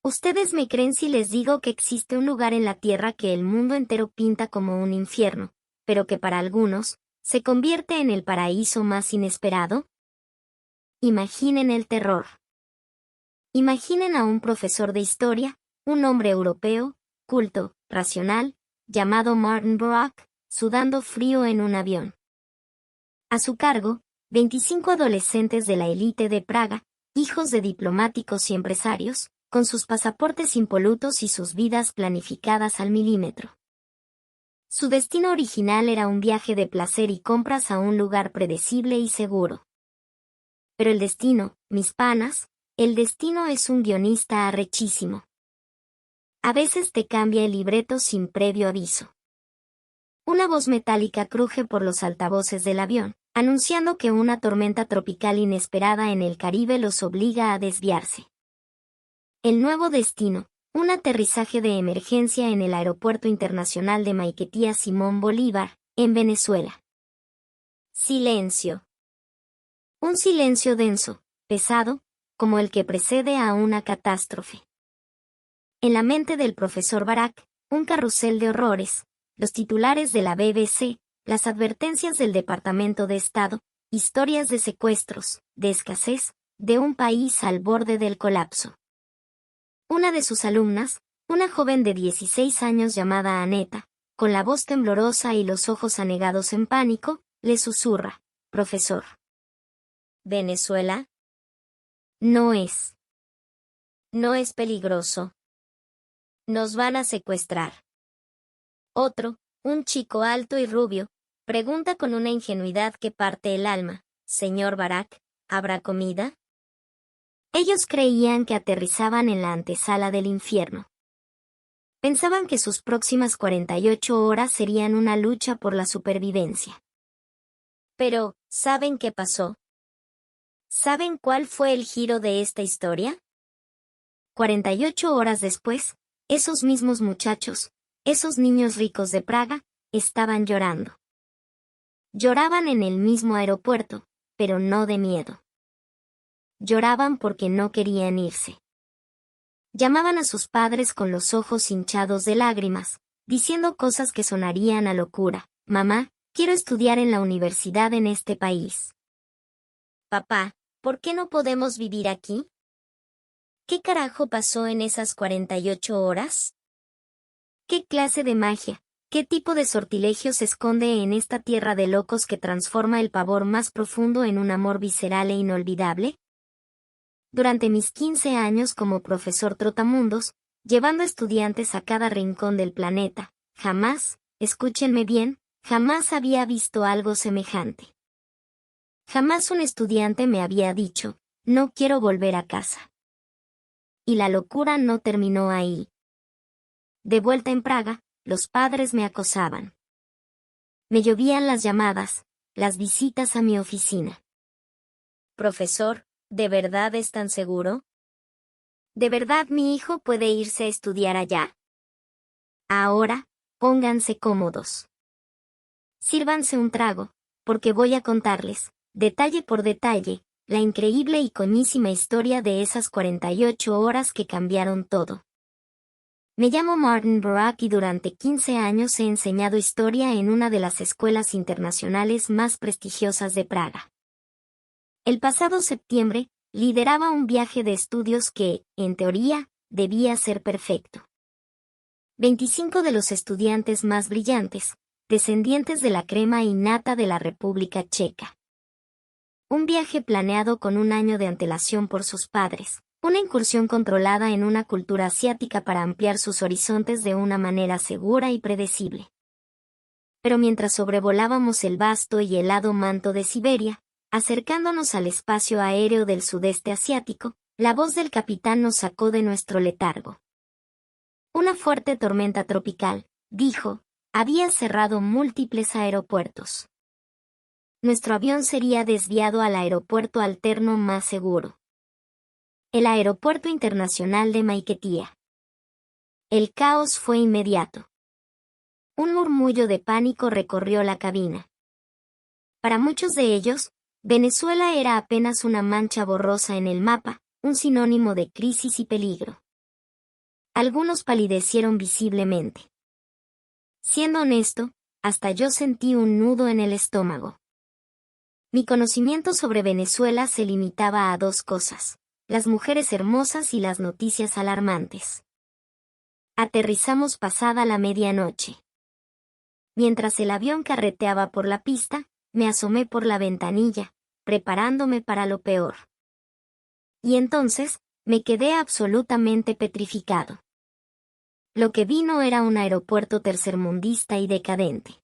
Ustedes me creen si les digo que existe un lugar en la Tierra que el mundo entero pinta como un infierno, pero que para algunos, se convierte en el paraíso más inesperado. Imaginen el terror. Imaginen a un profesor de historia, un hombre europeo, culto, racional, llamado Martin Brock, sudando frío en un avión. A su cargo, 25 adolescentes de la élite de Praga, hijos de diplomáticos y empresarios, con sus pasaportes impolutos y sus vidas planificadas al milímetro. Su destino original era un viaje de placer y compras a un lugar predecible y seguro. Pero el destino, mis panas, el destino es un guionista arrechísimo. A veces te cambia el libreto sin previo aviso. Una voz metálica cruje por los altavoces del avión, anunciando que una tormenta tropical inesperada en el Caribe los obliga a desviarse. El nuevo destino, un aterrizaje de emergencia en el Aeropuerto Internacional de Maiquetía Simón Bolívar, en Venezuela. Silencio. Un silencio denso, pesado, como el que precede a una catástrofe. En la mente del profesor Barak, un carrusel de horrores, los titulares de la BBC, las advertencias del Departamento de Estado, historias de secuestros, de escasez, de un país al borde del colapso. Una de sus alumnas, una joven de 16 años llamada Aneta, con la voz temblorosa y los ojos anegados en pánico, le susurra: «Profesor. ¿Venezuela? No es. No es peligroso. Nos van a secuestrar». Otro, un chico alto y rubio, pregunta con una ingenuidad que parte el alma: «Señor Barak, ¿habrá comida?». Ellos creían que aterrizaban en la antesala del infierno. Pensaban que sus próximas 48 horas serían una lucha por la supervivencia. Pero, ¿saben qué pasó? ¿Saben cuál fue el giro de esta historia? 48 horas después, esos mismos muchachos, esos niños ricos de Praga, estaban llorando. Lloraban en el mismo aeropuerto, pero no de miedo. Lloraban porque no querían irse. Llamaban a sus padres con los ojos hinchados de lágrimas, diciendo cosas que sonarían a locura: «Mamá, quiero estudiar en la universidad en este país». «Papá, ¿por qué no podemos vivir aquí?». ¿Qué carajo pasó en esas 48 horas? ¿Qué clase de magia, qué tipo de sortilegio se esconde en esta tierra de locos que transforma el pavor más profundo en un amor visceral e inolvidable? Durante mis 15 años como profesor trotamundos, llevando estudiantes a cada rincón del planeta, jamás, escúchenme bien, jamás había visto algo semejante. Jamás un estudiante me había dicho: «No quiero volver a casa». Y la locura no terminó ahí. De vuelta en Praga, los padres me acosaban. Me llovían las llamadas, las visitas a mi oficina. «Profesor, ¿de verdad es tan seguro? ¿De verdad mi hijo puede irse a estudiar allá? Ahora, pónganse cómodos. Sírvanse un trago, porque voy a contarles, detalle por detalle, la increíble y coñísima historia de esas 48 horas que cambiaron todo». Me llamo Martin Brock y durante 15 años he enseñado historia en una de las escuelas internacionales más prestigiosas de Praga. El pasado septiembre, lideraba un viaje de estudios que, en teoría, debía ser perfecto. 25 de los estudiantes más brillantes, descendientes de la crema innata de la República Checa. Un viaje planeado con un año de antelación por sus padres, una incursión controlada en una cultura asiática para ampliar sus horizontes de una manera segura y predecible. Pero mientras sobrevolábamos el vasto y helado manto de Siberia, acercándonos al espacio aéreo del sudeste asiático, la voz del capitán nos sacó de nuestro letargo. Una fuerte tormenta tropical, dijo, había cerrado múltiples aeropuertos. Nuestro avión sería desviado al aeropuerto alterno más seguro. El Aeropuerto Internacional de Maiquetía. El caos fue inmediato. Un murmullo de pánico recorrió la cabina. Para muchos de ellos, Venezuela era apenas una mancha borrosa en el mapa, un sinónimo de crisis y peligro. Algunos palidecieron visiblemente. Siendo honesto, hasta yo sentí un nudo en el estómago. Mi conocimiento sobre Venezuela se limitaba a dos cosas: las mujeres hermosas y las noticias alarmantes. Aterrizamos pasada la medianoche. Mientras el avión carreteaba por la pista, me asomé por la ventanilla, preparándome para lo peor. Y entonces, me quedé absolutamente petrificado. Lo que vi no era un aeropuerto tercermundista y decadente.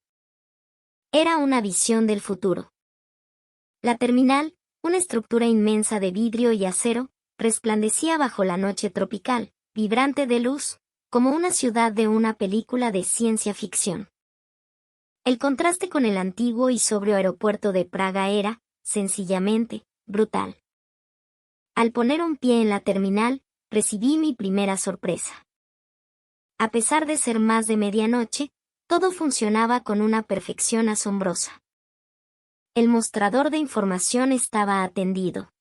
Era una visión del futuro. La terminal, una estructura inmensa de vidrio y acero, resplandecía bajo la noche tropical, vibrante de luz, como una ciudad de una película de ciencia ficción. El contraste con el antiguo y sobrio aeropuerto de Praga era, sencillamente, brutal. Al poner un pie en la terminal, recibí mi primera sorpresa. A pesar de ser más de medianoche, todo funcionaba con una perfección asombrosa. El mostrador de información estaba atendido.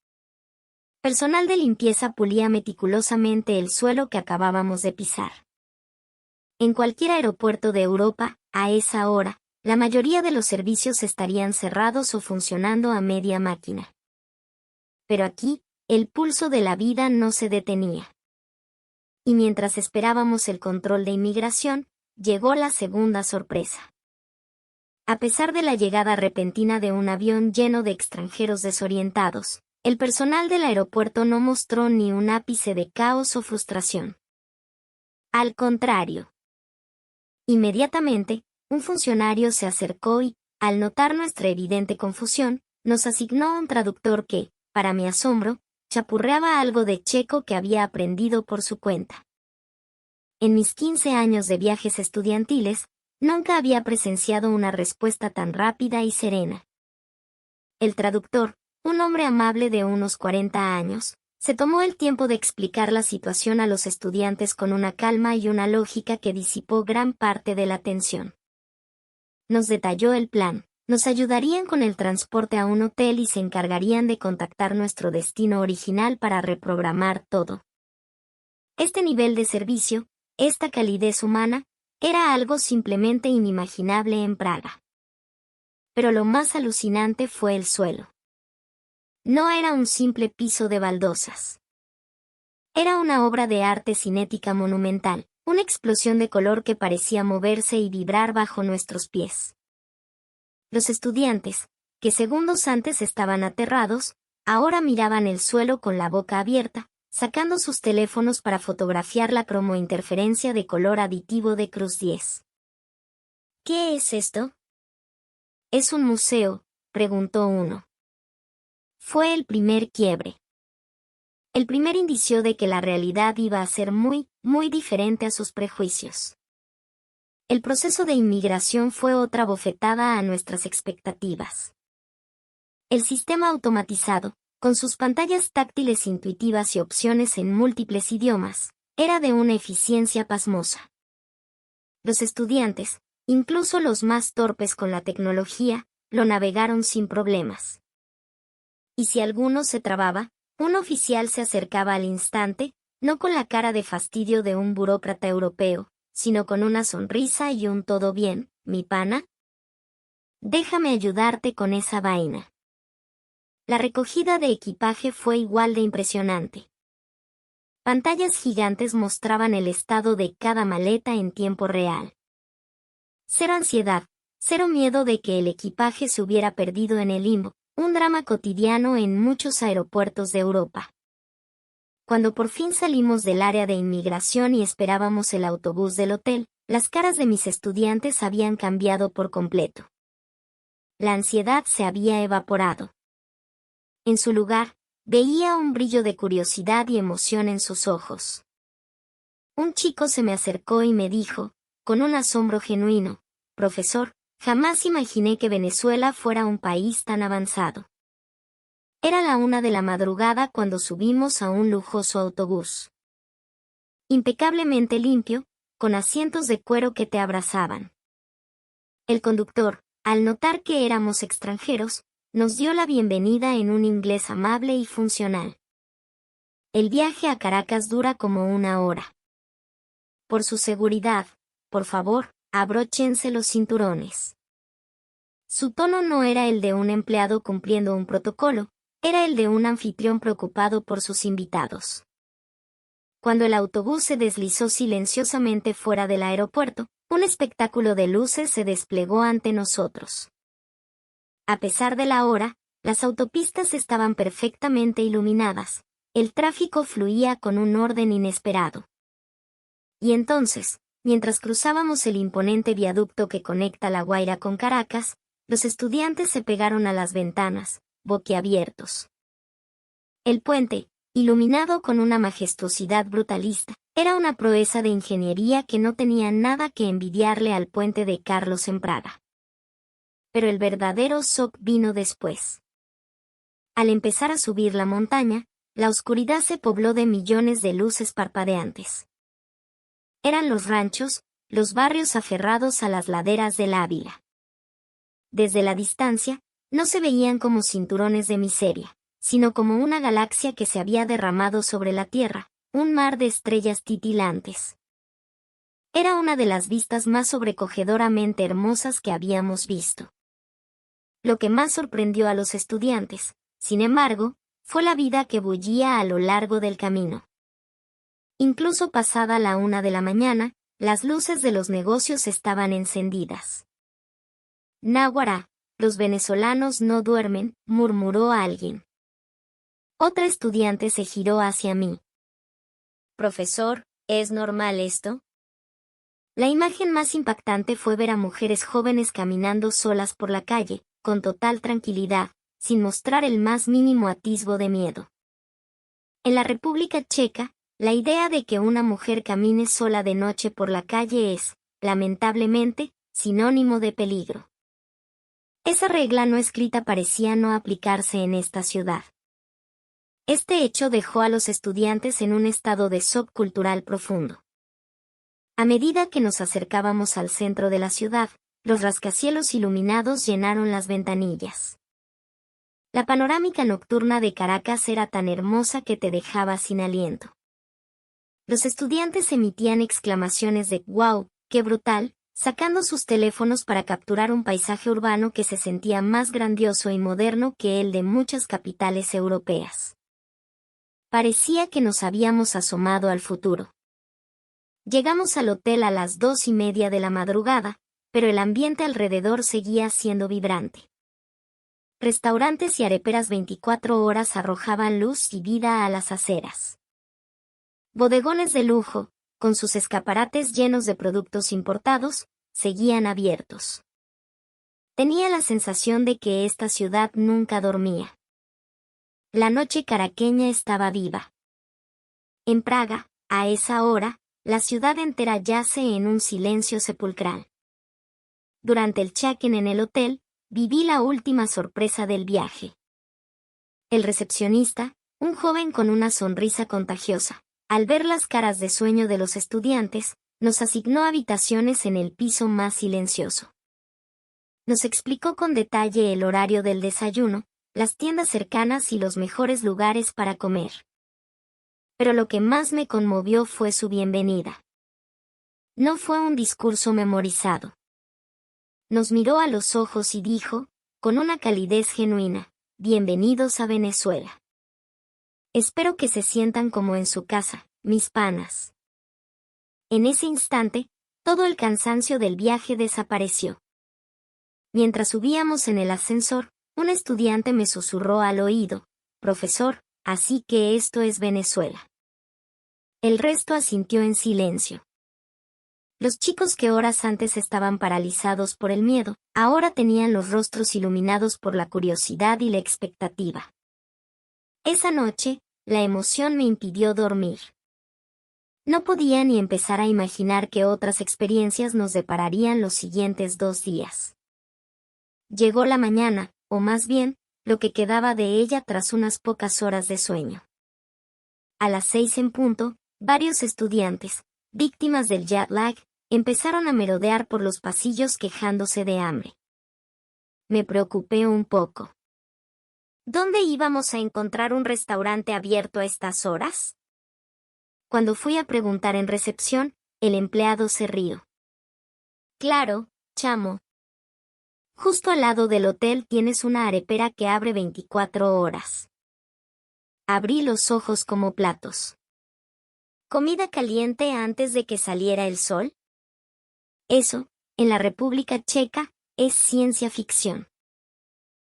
Personal de limpieza pulía meticulosamente el suelo que acabábamos de pisar. En cualquier aeropuerto de Europa, a esa hora, la mayoría de los servicios estarían cerrados o funcionando a media máquina. Pero aquí, el pulso de la vida no se detenía. Y mientras esperábamos el control de inmigración, llegó la segunda sorpresa. A pesar de la llegada repentina de un avión lleno de extranjeros desorientados, el personal del aeropuerto no mostró ni un ápice de caos o frustración. Al contrario. Inmediatamente, un funcionario se acercó y, al notar nuestra evidente confusión, nos asignó un traductor que, para mi asombro, chapurreaba algo de checo que había aprendido por su cuenta. En mis 15 años de viajes estudiantiles, nunca había presenciado una respuesta tan rápida y serena. El traductor, un hombre amable de unos 40 años, se tomó el tiempo de explicar la situación a los estudiantes con una calma y una lógica que disipó gran parte de la tensión. Nos detalló el plan: nos ayudarían con el transporte a un hotel y se encargarían de contactar nuestro destino original para reprogramar todo. Este nivel de servicio, esta calidez humana, era algo simplemente inimaginable en Praga. Pero lo más alucinante fue el suelo. No era un simple piso de baldosas. Era una obra de arte cinética monumental, una explosión de color que parecía moverse y vibrar bajo nuestros pies. Los estudiantes, que segundos antes estaban aterrados, ahora miraban el suelo con la boca abierta, sacando sus teléfonos para fotografiar la cromointerferencia de color aditivo de Cruz 10. ¿Qué es esto? ¿Es un museo?, preguntó uno. Fue el primer quiebre. El primer indicio de que la realidad iba a ser muy, muy diferente a sus prejuicios. El proceso de inmigración fue otra bofetada a nuestras expectativas. El sistema automatizado, con sus pantallas táctiles intuitivas y opciones en múltiples idiomas, era de una eficiencia pasmosa. Los estudiantes, incluso los más torpes con la tecnología, lo navegaron sin problemas. Y si alguno se trababa, un oficial se acercaba al instante, no con la cara de fastidio de un burócrata europeo, sino con una sonrisa y un «¿todo bien, mi pana? Déjame ayudarte con esa vaina». La recogida de equipaje fue igual de impresionante. Pantallas gigantes mostraban el estado de cada maleta en tiempo real. Cero ansiedad, cero miedo de que el equipaje se hubiera perdido en el limbo, un drama cotidiano en muchos aeropuertos de Europa. Cuando por fin salimos del área de inmigración y esperábamos el autobús del hotel, las caras de mis estudiantes habían cambiado por completo. La ansiedad se había evaporado. En su lugar, veía un brillo de curiosidad y emoción en sus ojos. Un chico se me acercó y me dijo, con un asombro genuino: «Profesor, jamás imaginé que Venezuela fuera un país tan avanzado». Era la 1 de la madrugada cuando subimos a un lujoso autobús. Impecablemente limpio, con asientos de cuero que te abrazaban. El conductor, al notar que éramos extranjeros, nos dio la bienvenida en un inglés amable y funcional. El viaje a Caracas dura como 1 hora. Por su seguridad, por favor, abróchense los cinturones. Su tono no era el de un empleado cumpliendo un protocolo, era el de un anfitrión preocupado por sus invitados. Cuando el autobús se deslizó silenciosamente fuera del aeropuerto, un espectáculo de luces se desplegó ante nosotros. A pesar de la hora, las autopistas estaban perfectamente iluminadas, el tráfico fluía con un orden inesperado. Y entonces, mientras cruzábamos el imponente viaducto que conecta La Guaira con Caracas, los estudiantes se pegaron a las ventanas, boquiabiertos. El puente, iluminado con una majestuosidad brutalista, era una proeza de ingeniería que no tenía nada que envidiarle al puente de Carlos en Praga. Pero el verdadero shock vino después. Al empezar a subir la montaña, la oscuridad se pobló de millones de luces parpadeantes. Eran los ranchos, los barrios aferrados a las laderas del Ávila. Desde la distancia, no se veían como cinturones de miseria, sino como una galaxia que se había derramado sobre la Tierra, un mar de estrellas titilantes. Era una de las vistas más sobrecogedoramente hermosas que habíamos visto. Lo que más sorprendió a los estudiantes, sin embargo, fue la vida que bullía a lo largo del camino. Incluso pasada la 1 de la mañana, las luces de los negocios estaban encendidas. Náguara, los venezolanos no duermen, murmuró alguien. Otra estudiante se giró hacia mí. Profesor, ¿es normal esto? La imagen más impactante fue ver a mujeres jóvenes caminando solas por la calle, con total tranquilidad, sin mostrar el más mínimo atisbo de miedo. En la República Checa, la idea de que una mujer camine sola de noche por la calle es, lamentablemente, sinónimo de peligro. Esa regla no escrita parecía no aplicarse en esta ciudad. Este hecho dejó a los estudiantes en un estado de shock cultural profundo. A medida que nos acercábamos al centro de la ciudad, los rascacielos iluminados llenaron las ventanillas. La panorámica nocturna de Caracas era tan hermosa que te dejaba sin aliento. Los estudiantes emitían exclamaciones de ¡wow! ¡Qué brutal!, sacando sus teléfonos para capturar un paisaje urbano que se sentía más grandioso y moderno que el de muchas capitales europeas. Parecía que nos habíamos asomado al futuro. Llegamos al hotel a las 2:30 de la madrugada, pero el ambiente alrededor seguía siendo vibrante. Restaurantes y areperas 24 horas arrojaban luz y vida a las aceras. Bodegones de lujo, con sus escaparates llenos de productos importados, seguían abiertos. Tenía la sensación de que esta ciudad nunca dormía. La noche caraqueña estaba viva. En Praga, a esa hora, la ciudad entera yace en un silencio sepulcral. Durante el check-in en el hotel, viví la última sorpresa del viaje. El recepcionista, un joven con una sonrisa contagiosa, al ver las caras de sueño de los estudiantes, nos asignó habitaciones en el piso más silencioso. Nos explicó con detalle el horario del desayuno, las tiendas cercanas y los mejores lugares para comer. Pero lo que más me conmovió fue su bienvenida. No fue un discurso memorizado. Nos miró a los ojos y dijo, con una calidez genuina, «Bienvenidos a Venezuela. Espero que se sientan como en su casa, mis panas». En ese instante, todo el cansancio del viaje desapareció. Mientras subíamos en el ascensor, un estudiante me susurró al oído, «Profesor, así que esto es Venezuela». El resto asintió en silencio. Los chicos que horas antes estaban paralizados por el miedo, ahora tenían los rostros iluminados por la curiosidad y la expectativa. Esa noche, la emoción me impidió dormir. No podía ni empezar a imaginar qué otras experiencias nos depararían los siguientes 2 días. Llegó la mañana, o más bien, lo que quedaba de ella tras unas pocas horas de sueño. A las 6 en punto, varios estudiantes, víctimas del jet lag, empezaron a merodear por los pasillos quejándose de hambre. Me preocupé un poco. ¿Dónde íbamos a encontrar un restaurante abierto a estas horas? Cuando fui a preguntar en recepción, el empleado se rió. Claro, chamo. Justo al lado del hotel tienes una arepera que abre 24 horas. Abrí los ojos como platos. ¿Comida caliente antes de que saliera el sol? Eso, en la República Checa, es ciencia ficción.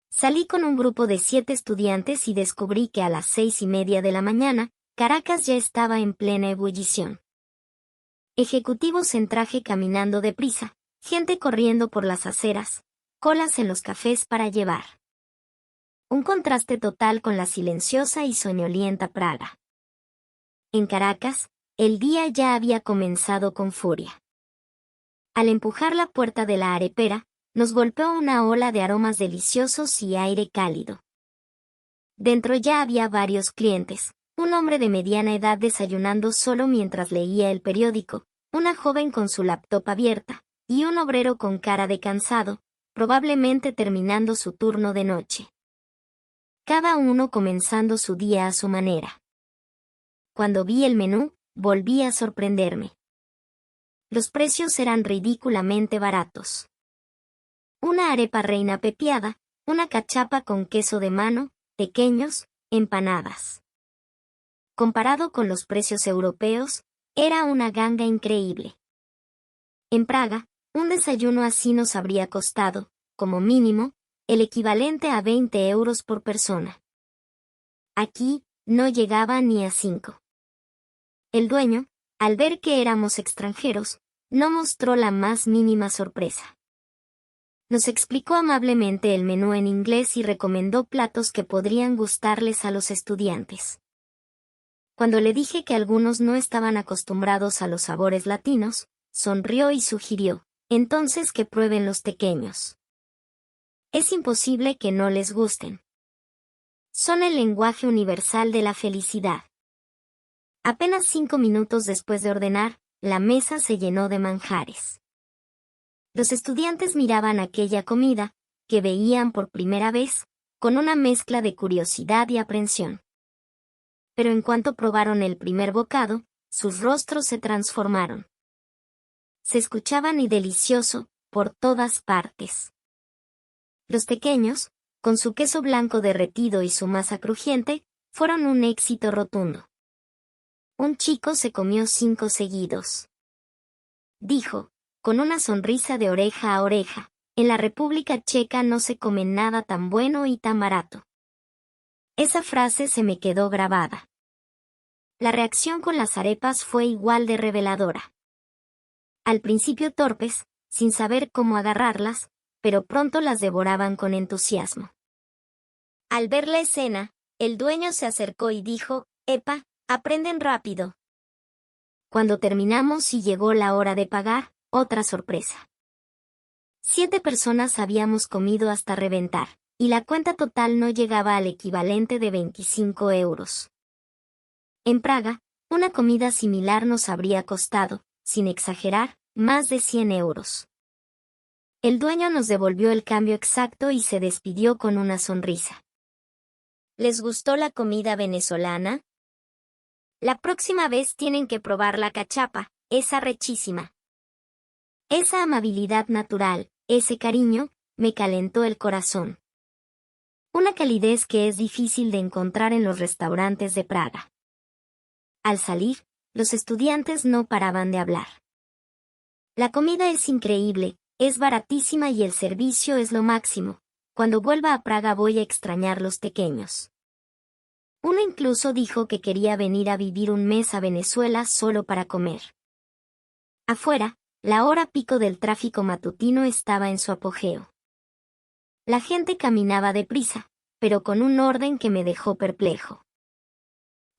Salí con un grupo de 7 estudiantes y descubrí que a las 6:30 de la mañana, Caracas ya estaba en plena ebullición. Ejecutivos en traje caminando deprisa, gente corriendo por las aceras, colas en los cafés para llevar. Un contraste total con la silenciosa y soñolienta Praga. En Caracas, el día ya había comenzado con furia. Al empujar la puerta de la arepera, nos golpeó una ola de aromas deliciosos y aire cálido. Dentro ya había varios clientes, un hombre de mediana edad desayunando solo mientras leía el periódico, una joven con su laptop abierta, y un obrero con cara de cansado, probablemente terminando su turno de noche. Cada uno comenzando su día a su manera. Cuando vi el menú, volví a sorprenderme. Los precios eran ridículamente baratos. Una arepa reina pepiada, una cachapa con queso de mano, pequeños, empanadas. Comparado con los precios europeos, era una ganga increíble. En Praga, un desayuno así nos habría costado, como mínimo, el equivalente a 20 euros por persona. Aquí, no llegaba ni a 5. El dueño, al ver que éramos extranjeros, no mostró la más mínima sorpresa. Nos explicó amablemente el menú en inglés y recomendó platos que podrían gustarles a los estudiantes. Cuando le dije que algunos no estaban acostumbrados a los sabores latinos, sonrió y sugirió, entonces que prueben los tequeños. Es imposible que no les gusten. Son el lenguaje universal de la felicidad. Apenas 5 minutos después de ordenar, la mesa se llenó de manjares. Los estudiantes miraban aquella comida, que veían por primera vez, con una mezcla de curiosidad y aprensión. Pero en cuanto probaron el primer bocado, sus rostros se transformaron. Se escuchaban y delicioso, por todas partes. Los pequeños, con su queso blanco derretido y su masa crujiente, fueron un éxito rotundo. Un chico se comió 5 seguidos. Dijo, con una sonrisa de oreja a oreja, en la República Checa no se come nada tan bueno y tan barato. Esa frase se me quedó grabada. La reacción con las arepas fue igual de reveladora. Al principio torpes, sin saber cómo agarrarlas, pero pronto las devoraban con entusiasmo. Al ver la escena, el dueño se acercó y dijo, «Epa, aprenden rápido». Cuando terminamos y llegó la hora de pagar, otra sorpresa. 7 personas habíamos comido hasta reventar, y la cuenta total no llegaba al equivalente de 25 euros. En Praga, una comida similar nos habría costado, sin exagerar, más de 100 euros. El dueño nos devolvió el cambio exacto y se despidió con una sonrisa. ¿Les gustó la comida venezolana? La próxima vez tienen que probar la cachapa, es arrechísima. Esa amabilidad natural, ese cariño, me calentó el corazón. Una calidez que es difícil de encontrar en los restaurantes de Praga. Al salir, los estudiantes no paraban de hablar. La comida es increíble, es baratísima y el servicio es lo máximo. Cuando vuelva a Praga voy a extrañar los tequeños. Uno incluso dijo que quería venir a vivir un mes a Venezuela solo para comer. Afuera, la hora pico del tráfico matutino estaba en su apogeo. La gente caminaba deprisa, pero con un orden que me dejó perplejo.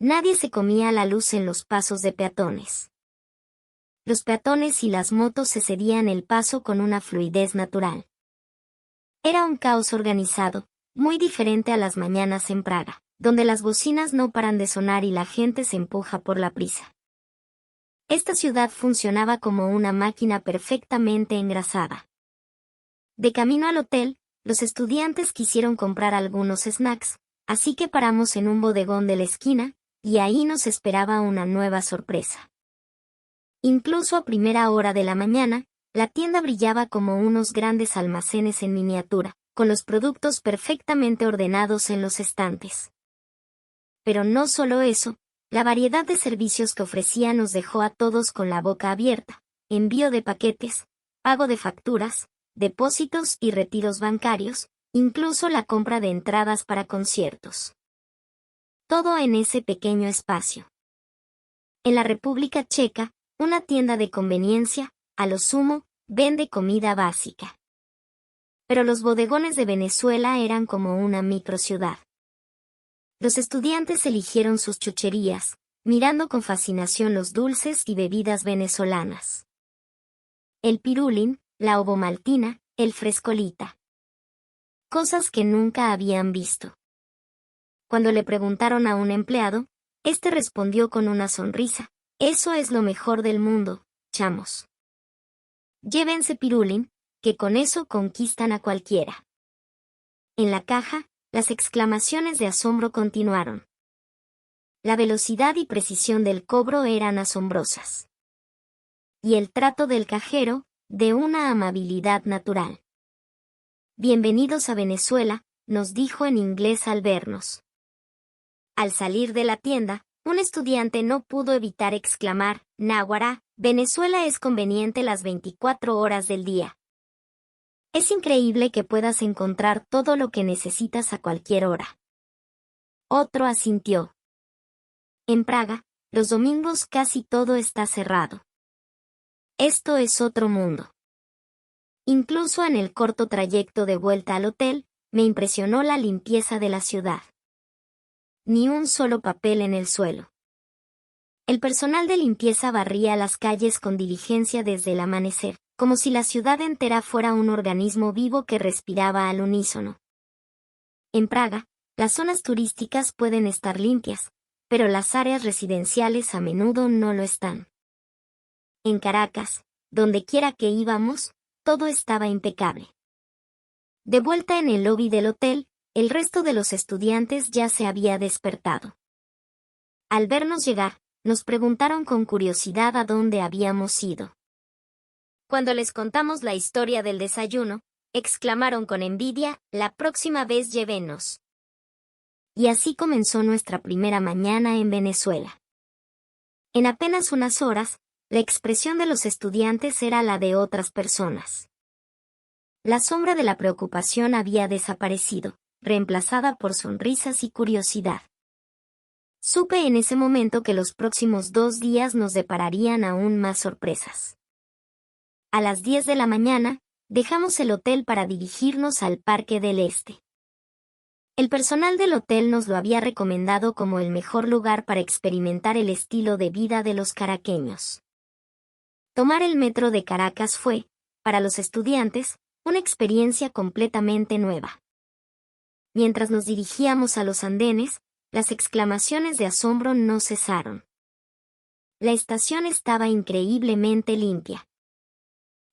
Nadie se comía la luz en los pasos de peatones. Los peatones y las motos se cedían el paso con una fluidez natural. Era un caos organizado, muy diferente a las mañanas en Praga, donde las bocinas no paran de sonar y la gente se empuja por la prisa. Esta ciudad funcionaba como una máquina perfectamente engrasada. De camino al hotel, los estudiantes quisieron comprar algunos snacks, así que paramos en un bodegón de la esquina, y ahí nos esperaba una nueva sorpresa. Incluso a primera hora de la mañana, la tienda brillaba como unos grandes almacenes en miniatura, con los productos perfectamente ordenados en los estantes. Pero no solo eso, la variedad de servicios que ofrecía nos dejó a todos con la boca abierta: envío de paquetes, pago de facturas, depósitos y retiros bancarios, incluso la compra de entradas para conciertos. Todo en ese pequeño espacio. En la República Checa, una tienda de conveniencia, a lo sumo, vende comida básica. Pero los bodegones de Venezuela eran como una microciudad. Los estudiantes eligieron sus chucherías, mirando con fascinación los dulces y bebidas venezolanas. El pirulín, la ovomaltina, el frescolita. Cosas que nunca habían visto. Cuando le preguntaron a un empleado, este respondió con una sonrisa: «Eso es lo mejor del mundo, chamos. Llévense pirulín, que con eso conquistan a cualquiera». En la caja, las exclamaciones de asombro continuaron. La velocidad y precisión del cobro eran asombrosas. Y el trato del cajero, de una amabilidad natural. «Bienvenidos a Venezuela», nos dijo en inglés al vernos. Al salir de la tienda, un estudiante no pudo evitar exclamar: «Náguara, Venezuela es conveniente las 24 horas del día». Es increíble que puedas encontrar todo lo que necesitas a cualquier hora. Otro asintió. En Praga, los domingos casi todo está cerrado. Esto es otro mundo. Incluso en el corto trayecto de vuelta al hotel, me impresionó la limpieza de la ciudad. Ni un solo papel en el suelo. El personal de limpieza barría las calles con diligencia desde el amanecer, como si la ciudad entera fuera un organismo vivo que respiraba al unísono. En Praga, las zonas turísticas pueden estar limpias, pero las áreas residenciales a menudo no lo están. En Caracas, donde quiera que íbamos, todo estaba impecable. De vuelta en el lobby del hotel, el resto de los estudiantes ya se había despertado. Al vernos llegar, nos preguntaron con curiosidad a dónde habíamos ido. Cuando les contamos la historia del desayuno, exclamaron con envidia: «La próxima vez llévenos». Y así comenzó nuestra primera mañana en Venezuela. En apenas unas horas, la expresión de los estudiantes era la de otras personas. La sombra de la preocupación había desaparecido, reemplazada por sonrisas y curiosidad. Supe en ese momento que los próximos 2 días nos depararían aún más sorpresas. A las 10 de la mañana, dejamos el hotel para dirigirnos al Parque del Este. El personal del hotel nos lo había recomendado como el mejor lugar para experimentar el estilo de vida de los caraqueños. Tomar el metro de Caracas fue, para los estudiantes, una experiencia completamente nueva. Mientras nos dirigíamos a los andenes, las exclamaciones de asombro no cesaron. La estación estaba increíblemente limpia.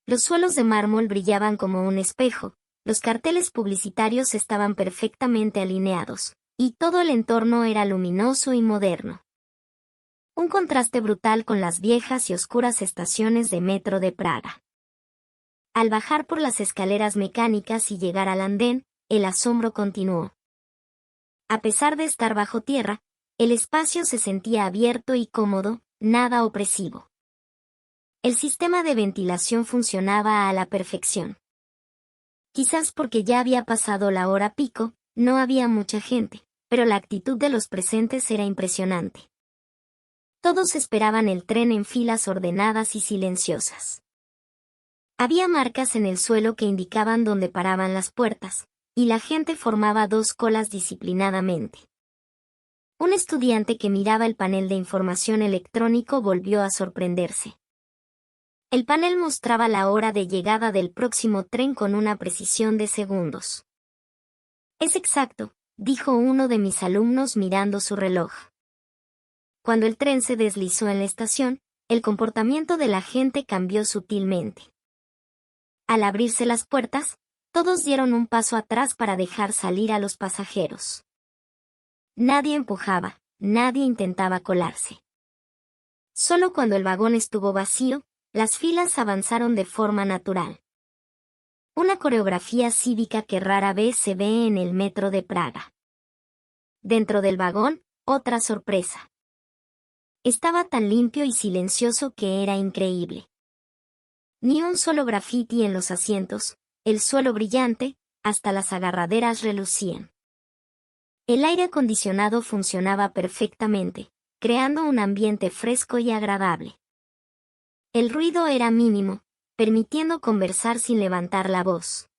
Los suelos de mármol brillaban como un espejo, los carteles publicitarios estaban perfectamente alineados, y todo el entorno era luminoso y moderno. Un contraste brutal con las viejas y oscuras estaciones de metro de Praga. Al bajar por las escaleras mecánicas y llegar al andén, el asombro continuó. A pesar de estar bajo tierra, el espacio se sentía abierto y cómodo, nada opresivo. El sistema de ventilación funcionaba a la perfección. Quizás porque ya había pasado la hora pico, no había mucha gente, pero la actitud de los presentes era impresionante. Todos esperaban el tren en filas ordenadas y silenciosas. Había marcas en el suelo que indicaban dónde paraban las puertas, y la gente formaba 2 colas disciplinadamente. Un estudiante que miraba el panel de información electrónico volvió a sorprenderse. El panel mostraba la hora de llegada del próximo tren con una precisión de segundos. «Es exacto», dijo uno de mis alumnos mirando su reloj. Cuando el tren se deslizó en la estación, el comportamiento de la gente cambió sutilmente. Al abrirse las puertas, todos dieron un paso atrás para dejar salir a los pasajeros. Nadie empujaba, nadie intentaba colarse. Solo cuando el vagón estuvo vacío, las filas avanzaron de forma natural. Una coreografía cívica que rara vez se ve en el metro de Praga. Dentro del vagón, otra sorpresa. Estaba tan limpio y silencioso que era increíble. Ni un solo grafiti en los asientos, el suelo brillante, hasta las agarraderas relucían. El aire acondicionado funcionaba perfectamente, creando un ambiente fresco y agradable. El ruido era mínimo, permitiendo conversar sin levantar la voz.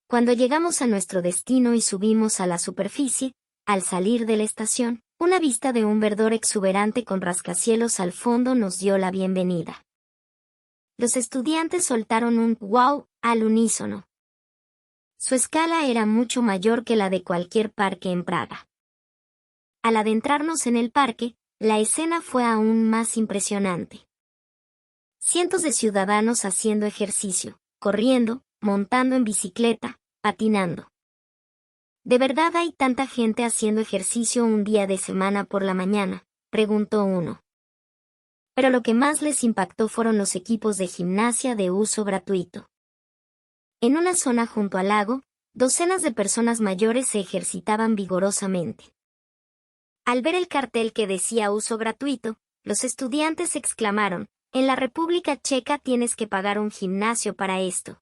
Cuando llegamos a nuestro destino y subimos a la superficie, al salir de la estación, una vista de un verdor exuberante con rascacielos al fondo nos dio la bienvenida. Los estudiantes soltaron un «wow» al unísono. Su escala era mucho mayor que la de cualquier parque en Praga. Al adentrarnos en el parque, la escena fue aún más impresionante. Cientos de ciudadanos haciendo ejercicio, corriendo, montando en bicicleta, patinando. ¿De verdad hay tanta gente haciendo ejercicio un día de semana por la mañana?, preguntó uno. Pero lo que más les impactó fueron los equipos de gimnasia de uso gratuito. En una zona junto al lago, docenas de personas mayores se ejercitaban vigorosamente. Al ver el cartel que decía uso gratuito, los estudiantes exclamaron: «En la República Checa tienes que pagar un gimnasio para esto».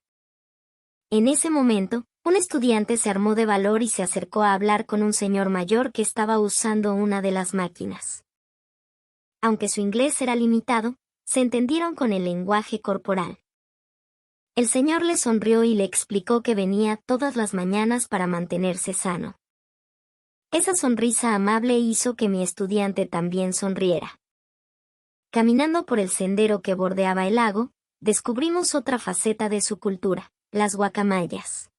En ese momento, un estudiante se armó de valor y se acercó a hablar con un señor mayor que estaba usando una de las máquinas. Aunque su inglés era limitado, se entendieron con el lenguaje corporal. El señor le sonrió y le explicó que venía todas las mañanas para mantenerse sano. Esa sonrisa amable hizo que mi estudiante también sonriera. Caminando por el sendero que bordeaba el lago, descubrimos otra faceta de su cultura: las guacamayas.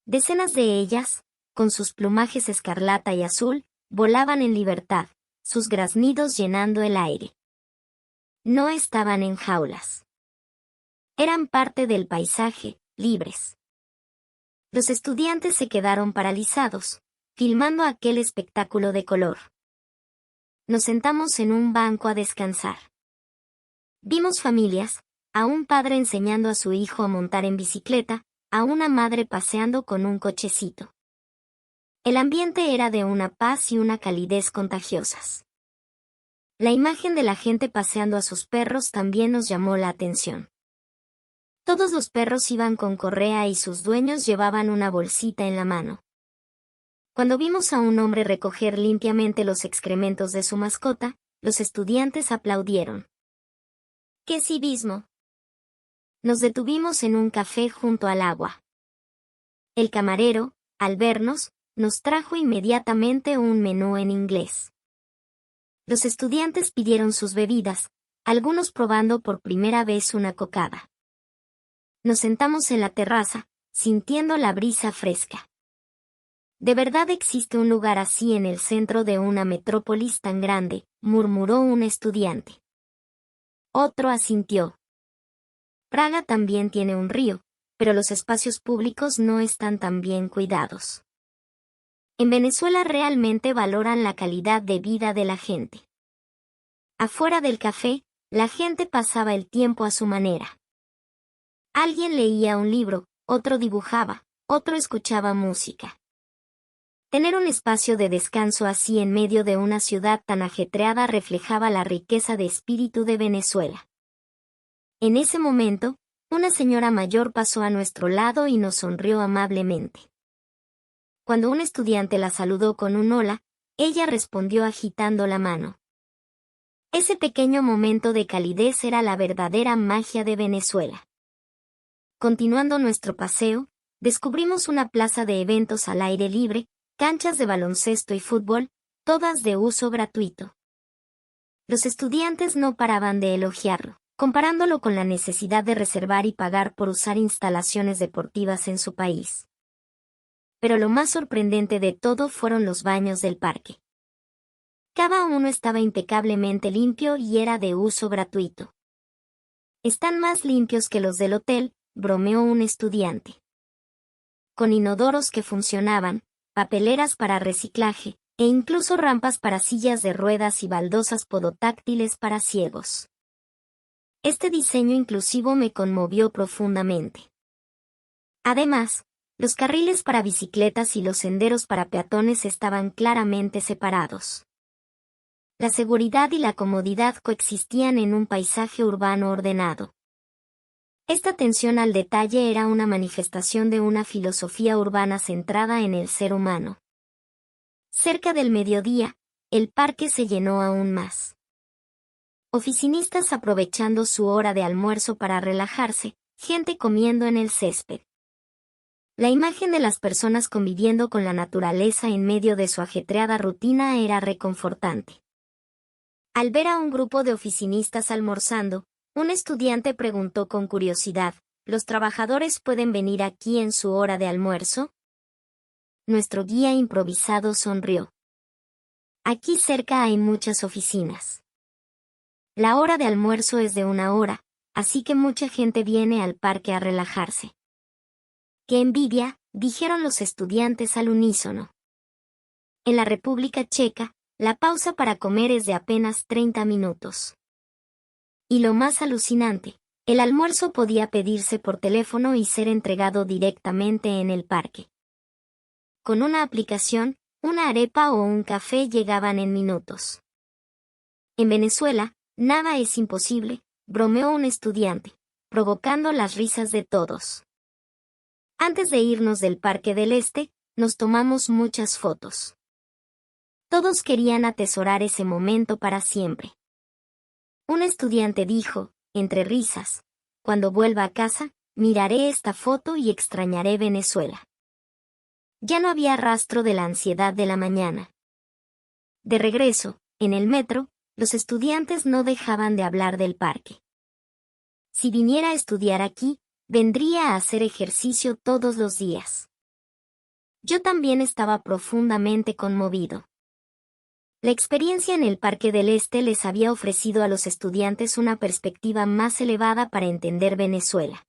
Decenas de ellas, con sus plumajes escarlata y azul, volaban en libertad, sus graznidos llenando el aire. No estaban en jaulas. Eran parte del paisaje, libres. Los estudiantes se quedaron paralizados, filmando aquel espectáculo de color. Nos sentamos en un banco a descansar. Vimos familias, a un padre enseñando a su hijo a montar en bicicleta, a una madre paseando con un cochecito. El ambiente era de una paz y una calidez contagiosas. La imagen de la gente paseando a sus perros también nos llamó la atención. Todos los perros iban con correa y sus dueños llevaban una bolsita en la mano. Cuando vimos a un hombre recoger limpiamente los excrementos de su mascota, los estudiantes aplaudieron. ¡Qué civismo! Nos detuvimos en un café junto al agua. El camarero, al vernos, nos trajo inmediatamente un menú en inglés. Los estudiantes pidieron sus bebidas, algunos probando por primera vez una cocada. Nos sentamos en la terraza, sintiendo la brisa fresca. ¿De verdad existe un lugar así en el centro de una metrópolis tan grande?, murmuró un estudiante. Otro asintió. Praga también tiene un río, pero los espacios públicos no están tan bien cuidados. En Venezuela realmente valoran la calidad de vida de la gente. Afuera del café, la gente pasaba el tiempo a su manera. Alguien leía un libro, otro dibujaba, otro escuchaba música. Tener un espacio de descanso así en medio de una ciudad tan ajetreada reflejaba la riqueza de espíritu de Venezuela. En ese momento, una señora mayor pasó a nuestro lado y nos sonrió amablemente. Cuando un estudiante la saludó con un hola, ella respondió agitando la mano. Ese pequeño momento de calidez era la verdadera magia de Venezuela. Continuando nuestro paseo, descubrimos una plaza de eventos al aire libre, canchas de baloncesto y fútbol, todas de uso gratuito. Los estudiantes no paraban de elogiarlo, comparándolo con la necesidad de reservar y pagar por usar instalaciones deportivas en su país. Pero lo más sorprendente de todo fueron los baños del parque. Cada uno estaba impecablemente limpio y era de uso gratuito. Están más limpios que los del hotel, bromeó un estudiante. Con inodoros que funcionaban, papeleras para reciclaje, e incluso rampas para sillas de ruedas y baldosas podotáctiles para ciegos. Este diseño inclusivo me conmovió profundamente. Además, los carriles para bicicletas y los senderos para peatones estaban claramente separados. La seguridad y la comodidad coexistían en un paisaje urbano ordenado. Esta atención al detalle era una manifestación de una filosofía urbana centrada en el ser humano. Cerca del mediodía, el parque se llenó aún más. Oficinistas aprovechando su hora de almuerzo para relajarse, gente comiendo en el césped. La imagen de las personas conviviendo con la naturaleza en medio de su ajetreada rutina era reconfortante. Al ver a un grupo de oficinistas almorzando, un estudiante preguntó con curiosidad, ¿los trabajadores pueden venir aquí en su hora de almuerzo? Nuestro guía improvisado sonrió. Aquí cerca hay muchas oficinas. La hora de almuerzo es de 1 hora, así que mucha gente viene al parque a relajarse. ¡Qué envidia!, dijeron los estudiantes al unísono. En la República Checa, la pausa para comer es de apenas 30 minutos. Y lo más alucinante, el almuerzo podía pedirse por teléfono y ser entregado directamente en el parque. Con una aplicación, una arepa o un café llegaban en minutos. En Venezuela, nada es imposible, bromeó un estudiante, provocando las risas de todos. Antes de irnos del Parque del Este, nos tomamos muchas fotos. Todos querían atesorar ese momento para siempre. Un estudiante dijo, entre risas, cuando vuelva a casa, miraré esta foto y extrañaré Venezuela. Ya no había rastro de la ansiedad de la mañana. De regreso, en el metro, los estudiantes no dejaban de hablar del parque. Si viniera a estudiar aquí, vendría a hacer ejercicio todos los días. Yo también estaba profundamente conmovido. La experiencia en el Parque del Este les había ofrecido a los estudiantes una perspectiva más elevada para entender Venezuela.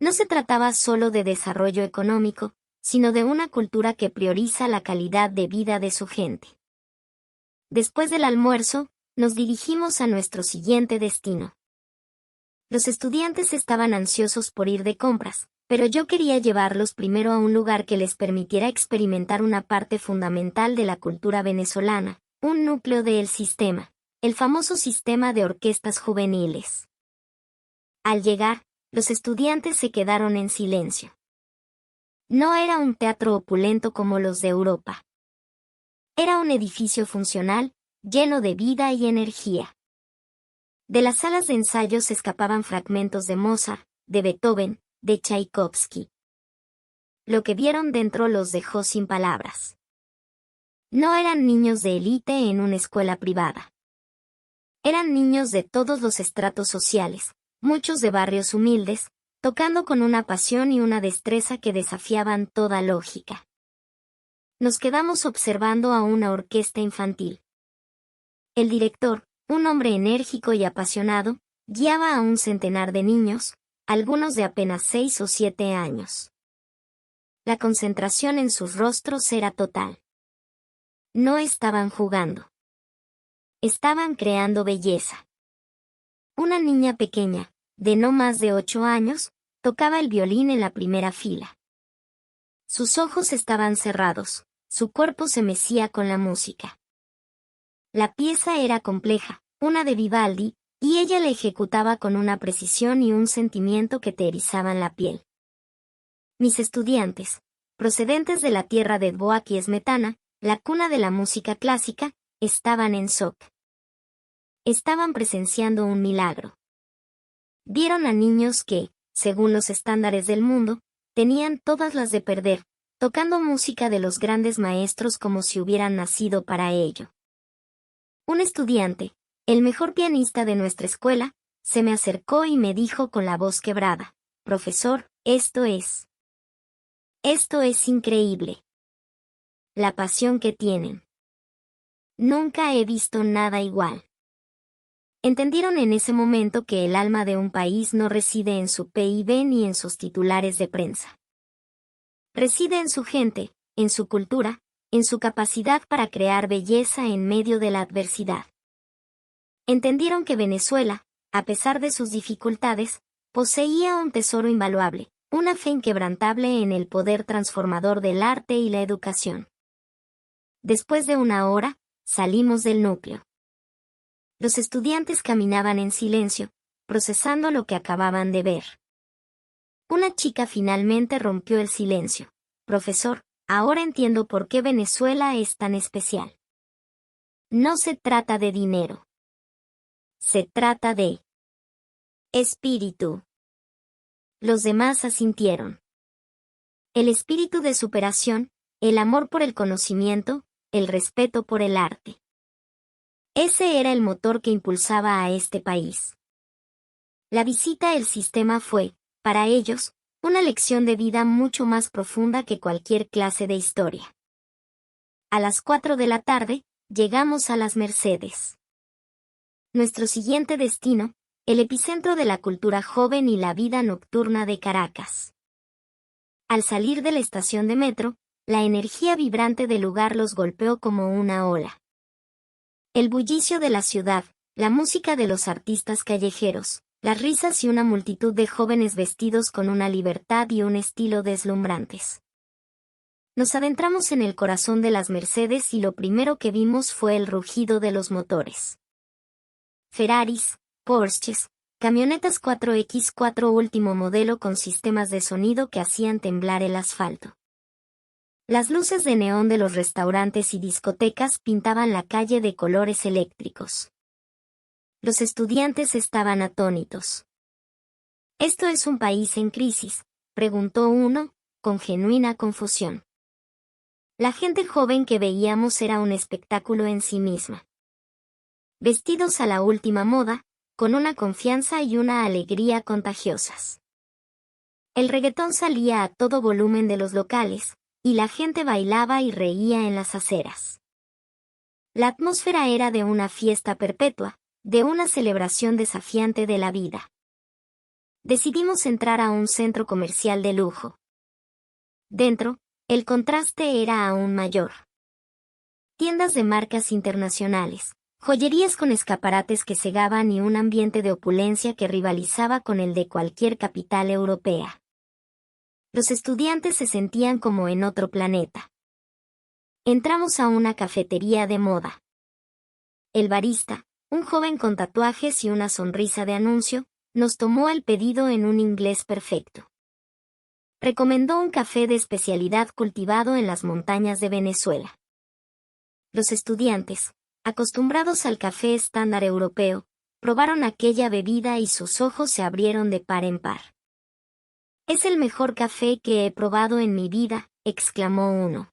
No se trataba solo de desarrollo económico, sino de una cultura que prioriza la calidad de vida de su gente. Después del almuerzo, nos dirigimos a nuestro siguiente destino. Los estudiantes estaban ansiosos por ir de compras, pero yo quería llevarlos primero a un lugar que les permitiera experimentar una parte fundamental de la cultura venezolana, un núcleo del sistema, el famoso sistema de orquestas juveniles. Al llegar, los estudiantes se quedaron en silencio. No era un teatro opulento como los de Europa. Era un edificio funcional, lleno de vida y energía. De las salas de ensayo se escapaban fragmentos de Mozart, de Beethoven, de Tchaikovsky. Lo que vieron dentro los dejó sin palabras. No eran niños de élite en una escuela privada. Eran niños de todos los estratos sociales, muchos de barrios humildes, tocando con una pasión y una destreza que desafiaban toda lógica. Nos quedamos observando a una orquesta infantil. El director, un hombre enérgico y apasionado, guiaba a un centenar de niños, algunos de apenas 6 o 7 años. La concentración en sus rostros era total. No estaban jugando. Estaban creando belleza. Una niña pequeña, de no más de 8 años, tocaba el violín en la primera fila. Sus ojos estaban cerrados, su cuerpo se mecía con la música. La pieza era compleja, una de Vivaldi, y ella la ejecutaba con una precisión y un sentimiento que te erizaban la piel. Mis estudiantes, procedentes de la tierra de Dvořák y Smetana, la cuna de la música clásica, estaban en shock. Estaban presenciando un milagro. Vieron a niños que, según los estándares del mundo, tenían todas las de perder, tocando música de los grandes maestros como si hubieran nacido para ello. Un estudiante, el mejor pianista de nuestra escuela, se me acercó y me dijo con la voz quebrada, «Profesor, esto es increíble. La pasión que tienen. Nunca he visto nada igual». Entendieron en ese momento que el alma de un país no reside en su PIB ni en sus titulares de prensa. Reside en su gente, en su cultura, en su capacidad para crear belleza en medio de la adversidad. Entendieron que Venezuela, a pesar de sus dificultades, poseía un tesoro invaluable, una fe inquebrantable en el poder transformador del arte y la educación. Después de una hora, salimos del núcleo. Los estudiantes caminaban en silencio, procesando lo que acababan de ver. Una chica finalmente rompió el silencio. Profesor, ahora entiendo por qué Venezuela es tan especial. No se trata de dinero. Se trata de espíritu. Los demás asintieron. El espíritu de superación, el amor por el conocimiento, el respeto por el arte. Ese era el motor que impulsaba a este país. La visita al sistema fue, para ellos, una lección de vida mucho más profunda que cualquier clase de historia. A las 4 de la tarde, llegamos a Las Mercedes. Nuestro siguiente destino, el epicentro de la cultura joven y la vida nocturna de Caracas. Al salir de la estación de metro, la energía vibrante del lugar los golpeó como una ola. El bullicio de la ciudad, la música de los artistas callejeros, las risas y una multitud de jóvenes vestidos con una libertad y un estilo deslumbrantes. Nos adentramos en el corazón de Las Mercedes y lo primero que vimos fue el rugido de los motores. Ferraris, Porsches, camionetas 4x4 último modelo con sistemas de sonido que hacían temblar el asfalto. Las luces de neón de los restaurantes y discotecas pintaban la calle de colores eléctricos. Los estudiantes estaban atónitos. ¿Esto es un país en crisis?, preguntó uno, con genuina confusión. La gente joven que veíamos era un espectáculo en sí misma. Vestidos a la última moda, con una confianza y una alegría contagiosas. El reggaetón salía a todo volumen de los locales, y la gente bailaba y reía en las aceras. La atmósfera era de una fiesta perpetua, de una celebración desafiante de la vida. Decidimos entrar a un centro comercial de lujo. Dentro, el contraste era aún mayor. Tiendas de marcas internacionales, joyerías con escaparates que cegaban y un ambiente de opulencia que rivalizaba con el de cualquier capital europea. Los estudiantes se sentían como en otro planeta. Entramos a una cafetería de moda. El barista, un joven con tatuajes y una sonrisa de anuncio, nos tomó el pedido en un inglés perfecto. Recomendó un café de especialidad cultivado en las montañas de Venezuela. Los estudiantes, acostumbrados al café estándar europeo, probaron aquella bebida y sus ojos se abrieron de par en par. «Es el mejor café que he probado en mi vida», exclamó uno.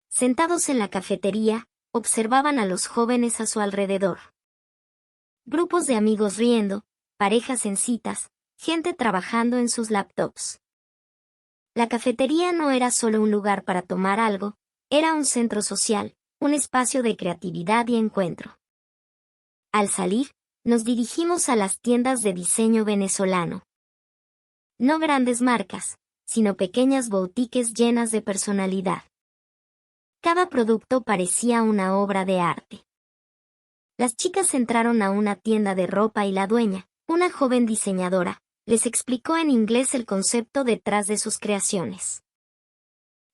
Sentados en la cafetería, observaban a los jóvenes a su alrededor. Grupos de amigos riendo, parejas en citas, gente trabajando en sus laptops. La cafetería no era solo un lugar para tomar algo, era un centro social, un espacio de creatividad y encuentro. Al salir, nos dirigimos a las tiendas de diseño venezolano. No grandes marcas, sino pequeñas boutiques llenas de personalidad. Cada producto parecía una obra de arte. Las chicas entraron a una tienda de ropa y la dueña, una joven diseñadora, les explicó en inglés el concepto detrás de sus creaciones.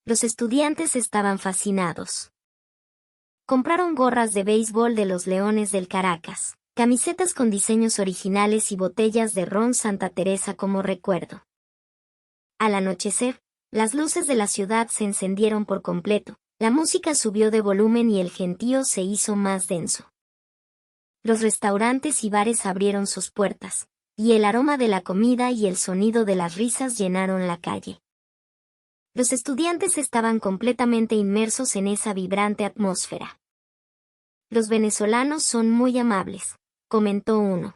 Los estudiantes estaban fascinados. Compraron gorras de béisbol de los Leones del Caracas, camisetas con diseños originales y botellas de ron Santa Teresa como recuerdo. Al anochecer, las luces de la ciudad se encendieron por completo, la música subió de volumen y el gentío se hizo más denso. Los restaurantes y bares abrieron sus puertas, y el aroma de la comida y el sonido de las risas llenaron la calle. Los estudiantes estaban completamente inmersos en esa vibrante atmósfera. «Los venezolanos son muy amables», comentó uno.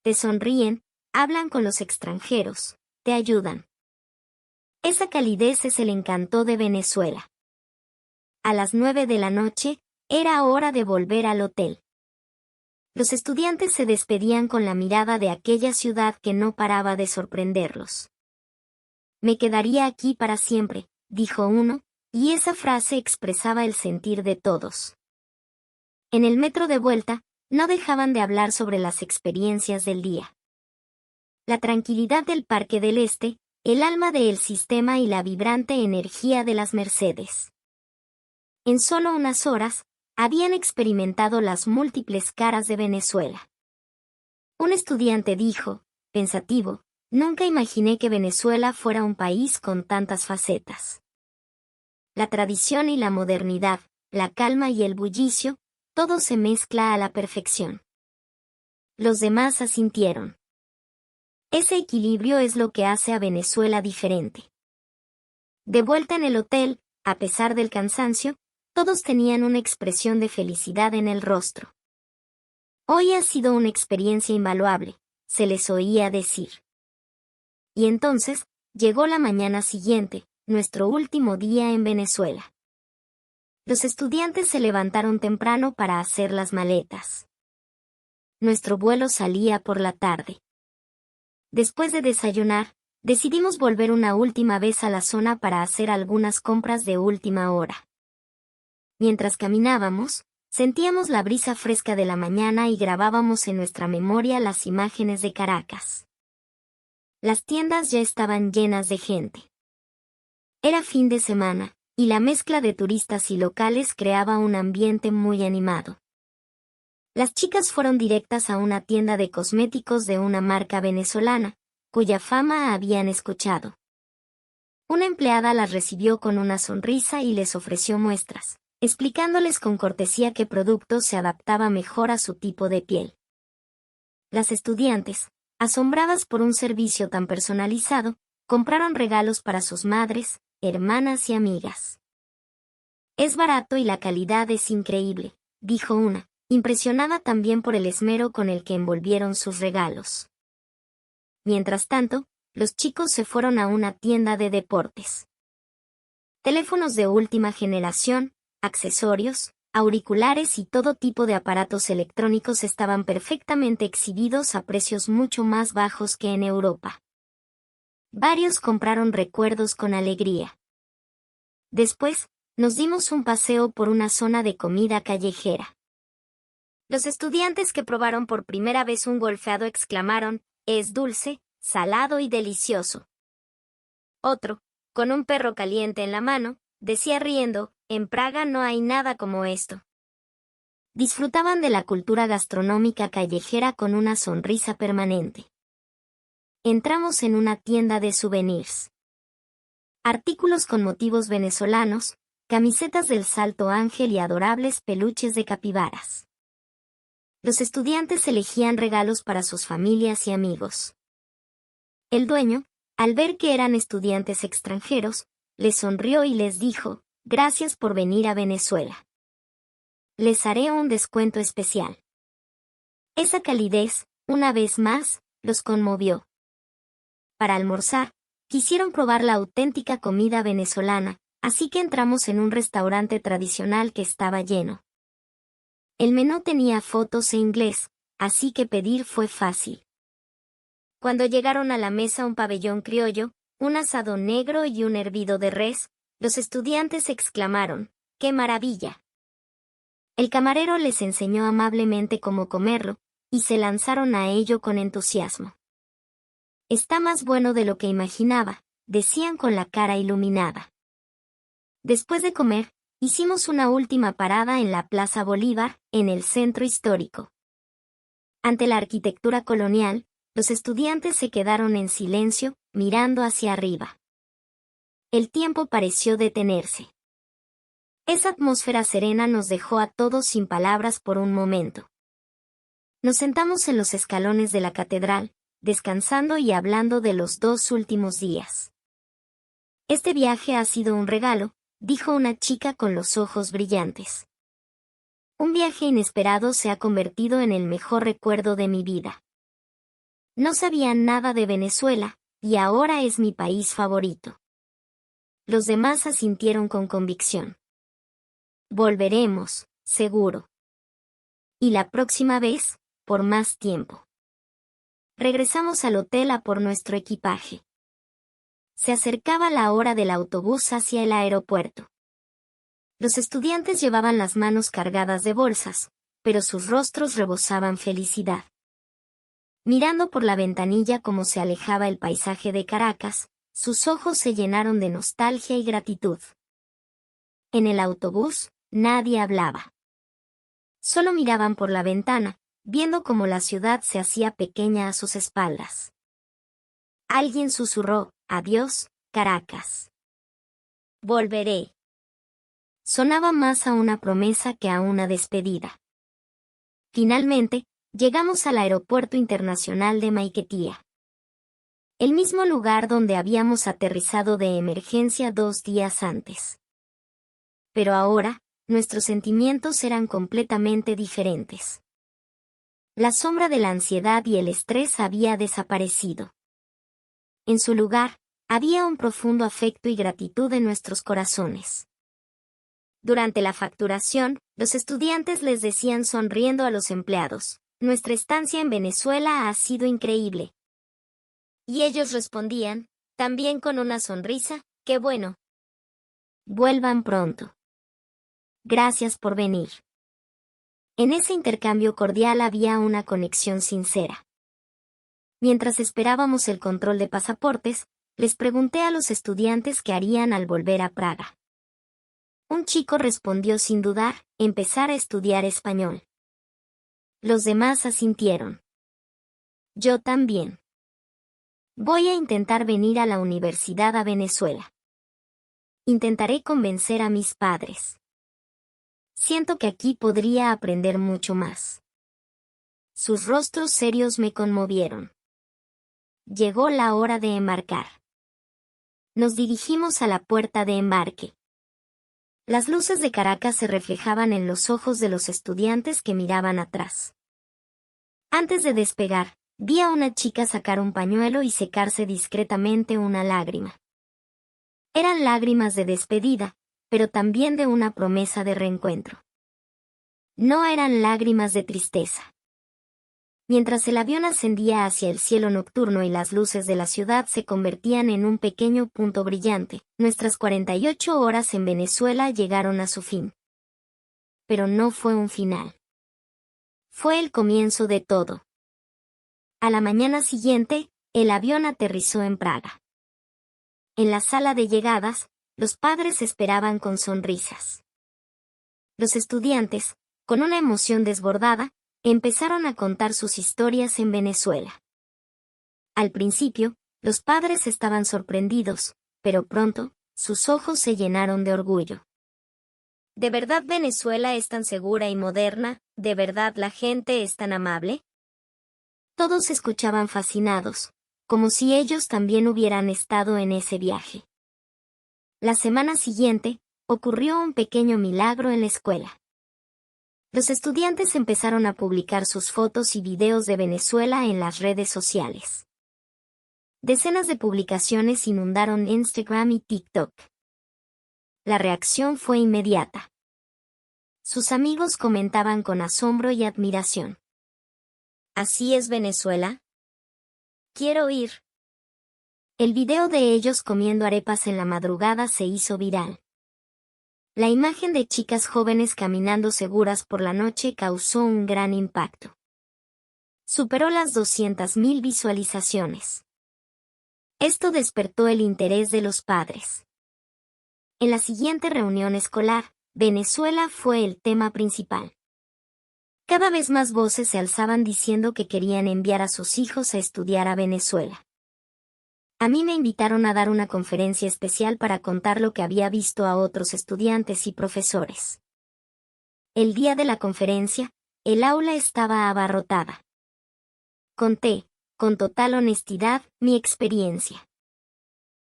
«Te sonríen, hablan con los extranjeros, te ayudan». Esa calidez es el encanto de Venezuela. A las 9 de la noche, era hora de volver al hotel. Los estudiantes se despedían con la mirada de aquella ciudad que no paraba de sorprenderlos. «Me quedaría aquí para siempre», dijo uno, y esa frase expresaba el sentir de todos. En el metro de vuelta, no dejaban de hablar sobre las experiencias del día. La tranquilidad del Parque del Este, el alma del sistema y la vibrante energía de las Mercedes. En solo unas horas, habían experimentado las múltiples caras de Venezuela. Un estudiante dijo, pensativo, nunca imaginé que Venezuela fuera un país con tantas facetas. La tradición y la modernidad, la calma y el bullicio, todo se mezcla a la perfección. Los demás asintieron. Ese equilibrio es lo que hace a Venezuela diferente. De vuelta en el hotel, a pesar del cansancio, todos tenían una expresión de felicidad en el rostro. Hoy ha sido una experiencia invaluable, se les oía decir. Y entonces, llegó la mañana siguiente, nuestro último día en Venezuela. Los estudiantes se levantaron temprano para hacer las maletas. Nuestro vuelo salía por la tarde. Después de desayunar, decidimos volver una última vez a la zona para hacer algunas compras de última hora. Mientras caminábamos, sentíamos la brisa fresca de la mañana y grabábamos en nuestra memoria las imágenes de Caracas. Las tiendas ya estaban llenas de gente. Era fin de semana, y la mezcla de turistas y locales creaba un ambiente muy animado. Las chicas fueron directas a una tienda de cosméticos de una marca venezolana, cuya fama habían escuchado. Una empleada las recibió con una sonrisa y les ofreció muestras, explicándoles con cortesía qué producto se adaptaba mejor a su tipo de piel. Las estudiantes, asombradas por un servicio tan personalizado, compraron regalos para sus madres, hermanas y amigas. Es barato y la calidad es increíble, dijo una, impresionada también por el esmero con el que envolvieron sus regalos. Mientras tanto, los chicos se fueron a una tienda de deportes. Teléfonos de última generación, accesorios, auriculares y todo tipo de aparatos electrónicos estaban perfectamente exhibidos a precios mucho más bajos que en Europa. Varios compraron recuerdos con alegría. Después, nos dimos un paseo por una zona de comida callejera. Los estudiantes que probaron por primera vez un golfeado exclamaron, es dulce, salado y delicioso. Otro, con un perro caliente en la mano, decía riendo, en Praga no hay nada como esto. Disfrutaban de la cultura gastronómica callejera con una sonrisa permanente. Entramos en una tienda de souvenirs. Artículos con motivos venezolanos, camisetas del Salto Ángel y adorables peluches de capibaras. Los estudiantes elegían regalos para sus familias y amigos. El dueño, al ver que eran estudiantes extranjeros, les sonrió y les dijo, gracias por venir a Venezuela. Les haré un descuento especial. Esa calidez, una vez más, los conmovió. Para almorzar, quisieron probar la auténtica comida venezolana, así que entramos en un restaurante tradicional que estaba lleno. El menú tenía fotos en inglés, así que pedir fue fácil. Cuando llegaron a la mesa un pabellón criollo, un asado negro y un hervido de res, los estudiantes exclamaron, ¡qué maravilla! El camarero les enseñó amablemente cómo comerlo, y se lanzaron a ello con entusiasmo. Está más bueno de lo que imaginaba, decían con la cara iluminada. Después de comer, hicimos una última parada en la Plaza Bolívar, en el centro histórico. Ante la arquitectura colonial, los estudiantes se quedaron en silencio, mirando hacia arriba. El tiempo pareció detenerse. Esa atmósfera serena nos dejó a todos sin palabras por un momento. Nos sentamos en los escalones de la catedral, descansando y hablando de los 2 últimos días. Este viaje ha sido un regalo, dijo una chica con los ojos brillantes. Un viaje inesperado se ha convertido en el mejor recuerdo de mi vida. No sabía nada de Venezuela, y ahora es mi país favorito. Los demás asintieron con convicción. Volveremos, seguro. Y la próxima vez, por más tiempo. Regresamos al hotel a por nuestro equipaje. Se acercaba la hora del autobús hacia el aeropuerto. Los estudiantes llevaban las manos cargadas de bolsas, pero sus rostros rebosaban felicidad. Mirando por la ventanilla cómo se alejaba el paisaje de Caracas, sus ojos se llenaron de nostalgia y gratitud. En el autobús, nadie hablaba. Solo miraban por la ventana, viendo cómo la ciudad se hacía pequeña a sus espaldas. Alguien susurró, «Adiós, Caracas. Volveré». Sonaba más a una promesa que a una despedida. Finalmente, llegamos al Aeropuerto Internacional de Maiquetía. El mismo lugar donde habíamos aterrizado de emergencia 2 días antes. Pero ahora, nuestros sentimientos eran completamente diferentes. La sombra de la ansiedad y el estrés había desaparecido. En su lugar, había un profundo afecto y gratitud en nuestros corazones. Durante la facturación, los estudiantes les decían sonriendo a los empleados, «Nuestra estancia en Venezuela ha sido increíble». Y ellos respondían, también con una sonrisa, «Qué bueno. Vuelvan pronto. Gracias por venir». En ese intercambio cordial había una conexión sincera. Mientras esperábamos el control de pasaportes, les pregunté a los estudiantes qué harían al volver a Praga. Un chico respondió sin dudar, empezar a estudiar español. Los demás asintieron. Yo también. Voy a intentar venir a la universidad a Venezuela. Intentaré convencer a mis padres. Siento que aquí podría aprender mucho más. Sus rostros serios me conmovieron. Llegó la hora de embarcar. Nos dirigimos a la puerta de embarque. Las luces de Caracas se reflejaban en los ojos de los estudiantes que miraban atrás. Antes de despegar, vi a una chica sacar un pañuelo y secarse discretamente una lágrima. Eran lágrimas de despedida, pero también de una promesa de reencuentro. No eran lágrimas de tristeza. Mientras el avión ascendía hacia el cielo nocturno y las luces de la ciudad se convertían en un pequeño punto brillante, nuestras 48 horas en Venezuela llegaron a su fin. Pero no fue un final. Fue el comienzo de todo. A la mañana siguiente, el avión aterrizó en Praga. En la sala de llegadas, los padres esperaban con sonrisas. Los estudiantes, con una emoción desbordada, empezaron a contar sus historias en Venezuela. Al principio, los padres estaban sorprendidos, pero pronto, sus ojos se llenaron de orgullo. ¿De verdad Venezuela es tan segura y moderna? ¿De verdad la gente es tan amable? Todos escuchaban fascinados, como si ellos también hubieran estado en ese viaje. La semana siguiente, ocurrió un pequeño milagro en la escuela. Los estudiantes empezaron a publicar sus fotos y videos de Venezuela en las redes sociales. Decenas de publicaciones inundaron Instagram y TikTok. La reacción fue inmediata. Sus amigos comentaban con asombro y admiración. ¿Así es Venezuela? Quiero ir. El video de ellos comiendo arepas en la madrugada se hizo viral. La imagen de chicas jóvenes caminando seguras por la noche causó un gran impacto. Superó las 200.000 visualizaciones. Esto despertó el interés de los padres. En la siguiente reunión escolar, Venezuela fue el tema principal. Cada vez más voces se alzaban diciendo que querían enviar a sus hijos a estudiar a Venezuela. A mí me invitaron a dar una conferencia especial para contar lo que había visto a otros estudiantes y profesores. El día de la conferencia, el aula estaba abarrotada. Conté, con total honestidad, mi experiencia.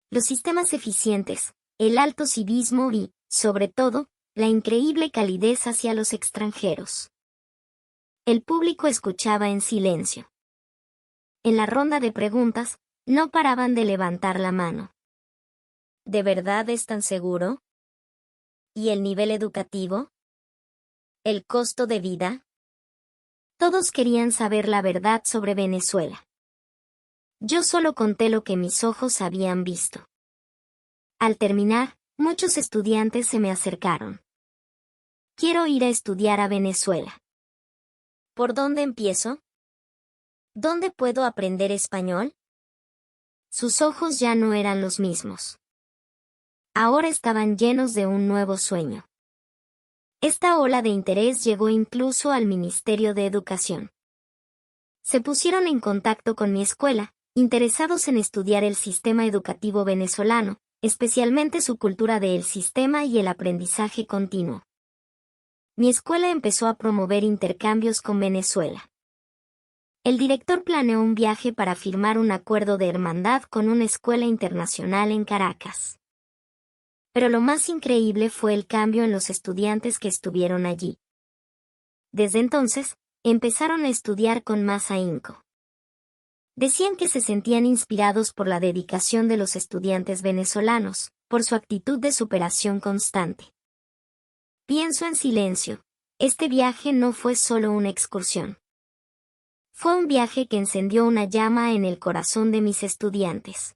Los sistemas eficientes, el alto civismo y, sobre todo, la increíble calidez hacia los extranjeros. El público escuchaba en silencio. En la ronda de preguntas, no paraban de levantar la mano. ¿De verdad es tan seguro? ¿Y el nivel educativo? ¿El costo de vida? Todos querían saber la verdad sobre Venezuela. Yo solo conté lo que mis ojos habían visto. Al terminar, muchos estudiantes se me acercaron. Quiero ir a estudiar a Venezuela. ¿Por dónde empiezo? ¿Dónde puedo aprender español? Sus ojos ya no eran los mismos. Ahora estaban llenos de un nuevo sueño. Esta ola de interés llegó incluso al Ministerio de Educación. Se pusieron en contacto con mi escuela, interesados en estudiar el sistema educativo venezolano, especialmente su cultura del sistema y el aprendizaje continuo. Mi escuela empezó a promover intercambios con Venezuela. El director planeó un viaje para firmar un acuerdo de hermandad con una escuela internacional en Caracas. Pero lo más increíble fue el cambio en los estudiantes que estuvieron allí. Desde entonces, empezaron a estudiar con más ahínco. Decían que se sentían inspirados por la dedicación de los estudiantes venezolanos, por su actitud de superación constante. Pienso en silencio, este viaje no fue solo una excursión. Fue un viaje que encendió una llama en el corazón de mis estudiantes.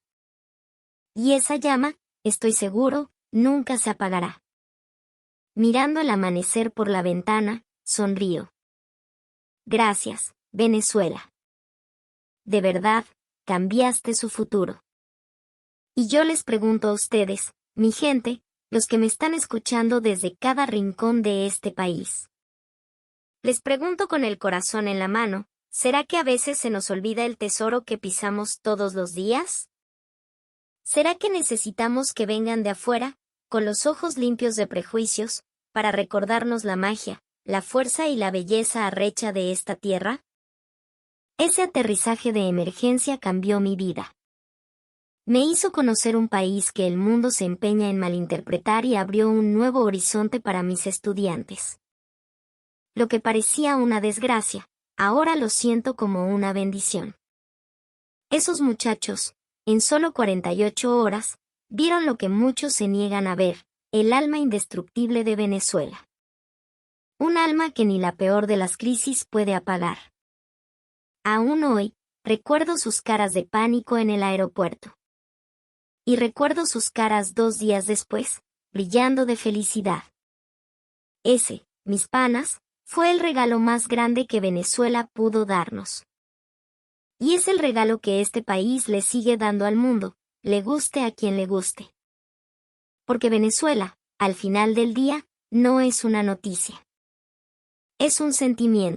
Y esa llama, estoy seguro, nunca se apagará. Mirando el amanecer por la ventana, sonrío. Gracias, Venezuela. De verdad, cambiaste su futuro. Y yo les pregunto a ustedes, mi gente, los que me están escuchando desde cada rincón de este país. Les pregunto con el corazón en la mano, ¿será que a veces se nos olvida el tesoro que pisamos todos los días? ¿Será que necesitamos que vengan de afuera, con los ojos limpios de prejuicios, para recordarnos la magia, la fuerza y la belleza arrecha de esta tierra? Ese aterrizaje de emergencia cambió mi vida. Me hizo conocer un país que el mundo se empeña en malinterpretar y abrió un nuevo horizonte para mis estudiantes. Lo que parecía una desgracia, ahora lo siento como una bendición. Esos muchachos, en solo 48 horas, vieron lo que muchos se niegan a ver, el alma indestructible de Venezuela. Un alma que ni la peor de las crisis puede apagar. Aún hoy, recuerdo sus caras de pánico en el aeropuerto. Y recuerdo sus caras 2 días después, brillando de felicidad. Ese, mis panas, fue el regalo más grande que Venezuela pudo darnos. Y es el regalo que este país le sigue dando al mundo, le guste a quien le guste. Porque Venezuela, al final del día, no es una noticia. Es un sentimiento.